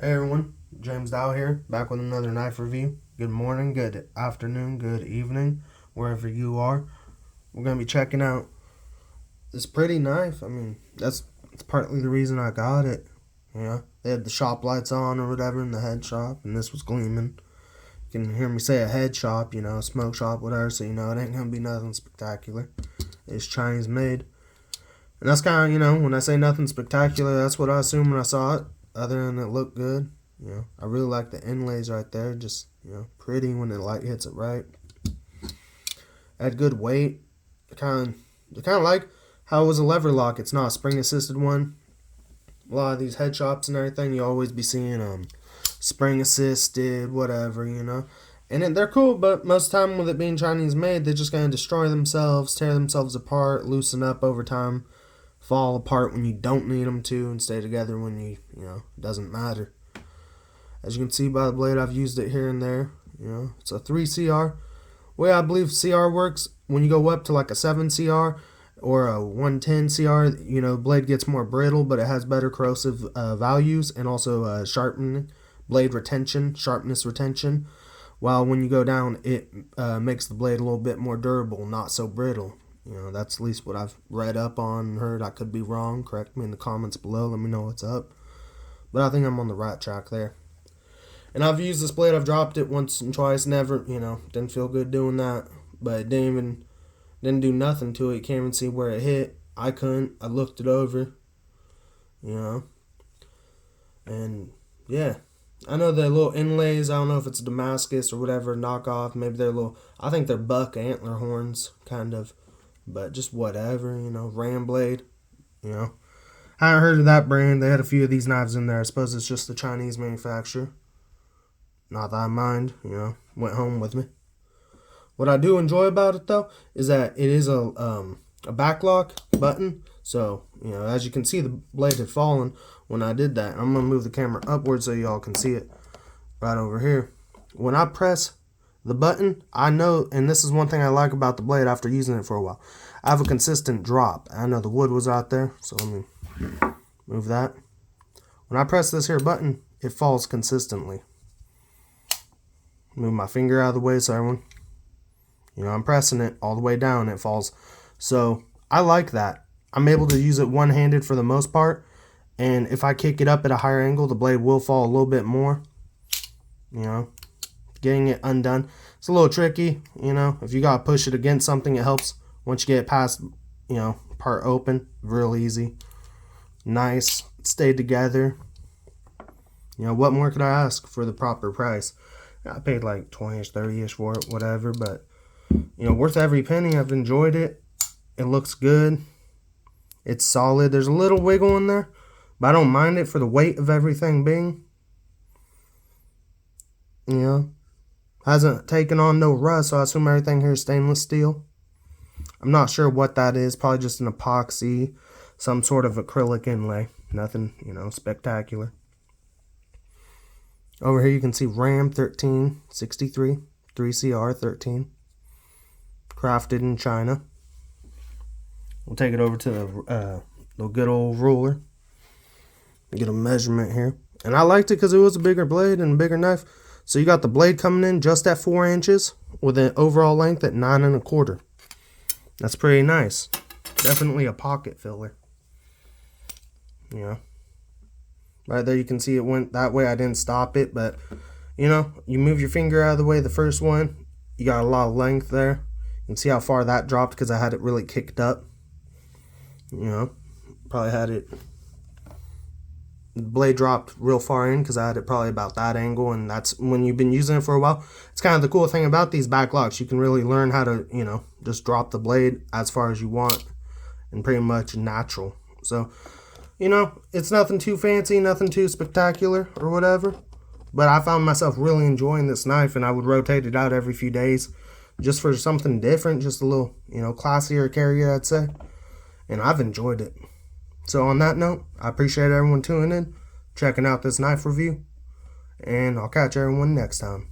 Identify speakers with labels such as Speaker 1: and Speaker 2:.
Speaker 1: Hey everyone, James Dow here, back with another knife review. Good morning, good afternoon, good evening, wherever you are. We're going to be checking out this pretty knife. I mean, that's partly the reason I got it. They had the shop lights on or whatever in the head shop, and this was gleaming. You can hear me say a head shop, smoke shop, whatever, so it ain't going to be nothing spectacular. It's Chinese made. And that's kind of, when I say nothing spectacular, that's what I assumed when I saw it. Other than it looked good, I really like the inlays right there. Just, pretty when the light hits it right. Had good weight. Kind of like how it was a lever lock. It's not a spring assisted one. A lot of these head shops and everything, you always be seeing spring assisted, whatever, And they're cool, but most of the time with it being Chinese made, they're just gonna destroy themselves, tear themselves apart, loosen up over time, fall apart when you don't need them to, and stay together when it doesn't matter. As you can see by the blade, I've used it here and there. It's a 3 CR. Way I believe CR works, when you go up to like a 7 CR or a 110 CR, blade gets more brittle, but it has better corrosive values and also sharpening, blade retention, sharpness retention. While when you go down, it makes the blade a little bit more durable, not so brittle. That's at least what I've read up on and heard. I could be wrong. Correct me in the comments below. Let me know what's up. But I think I'm on the right track there. And I've used this blade. I've dropped it once and twice. Never, didn't feel good doing that. But it didn't do nothing to it. You can't even see where it hit. I couldn't. I looked it over. And yeah. I know the little inlays. I don't know if it's Damascus or whatever knockoff. Maybe they're I think they're buck antler horns, kind of. But just whatever, Ram Blade, I haven't heard of that brand. They had a few of these knives in there. I suppose it's just the Chinese manufacturer. Not that I mind, went home with me. What I do enjoy about it, though, is that it is a backlock button. So, as you can see, the blade had fallen when I did that. I'm going to move the camera upwards so y'all can see it right over here. When I press the button, I know, and this is one thing I like about the blade after using it for a while, I have a consistent drop. I know the wood was out there, so let me move that. When I press this here button, it falls consistently. Move my finger out of the way so everyone, I'm pressing it all the way down, it falls. So I like that. I'm able to use it one-handed for the most part, and if I kick it up at a higher angle, the blade will fall a little bit more, Getting it undone, it's a little tricky, if you gotta push it against something, it helps. Once you get it past, part open, real easy, nice, stayed together. What more could I ask for the proper price? I paid like 20ish, 30ish for it, whatever, but worth every penny. I've enjoyed it. It looks good. It's solid. There's a little wiggle in there, but I don't mind it for the weight of everything being. Hasn't taken on no rust, so I assume everything here is stainless steel. I'm not sure what that is. Probably just an epoxy, some sort of acrylic inlay. Nothing, spectacular. Over here you can see RAM 1363, 3CR 13. Crafted in China. We'll take it over to the good old ruler. Get a measurement here. And I liked it because it was a bigger blade and a bigger knife. So you got the blade coming in just at 4 inches with an overall length at 9 1/4. That's pretty nice. Definitely a pocket filler. Right there you can see it went that way. I didn't stop it, but you move your finger out of the way. The first one, you got a lot of length there. You can see how far that dropped because I had it really kicked up. Probably had it. The blade dropped real far in because I had it probably about that angle, and that's when you've been using it for a while. It's kind of the cool thing about these backlocks. You can really learn how to, just drop the blade as far as you want and pretty much natural. So, it's nothing too fancy, nothing too spectacular or whatever. But I found myself really enjoying this knife, and I would rotate it out every few days just for something different, just a little, classier carrier, I'd say. And I've enjoyed it. So on that note, I appreciate everyone tuning in, checking out this knife review, and I'll catch everyone next time.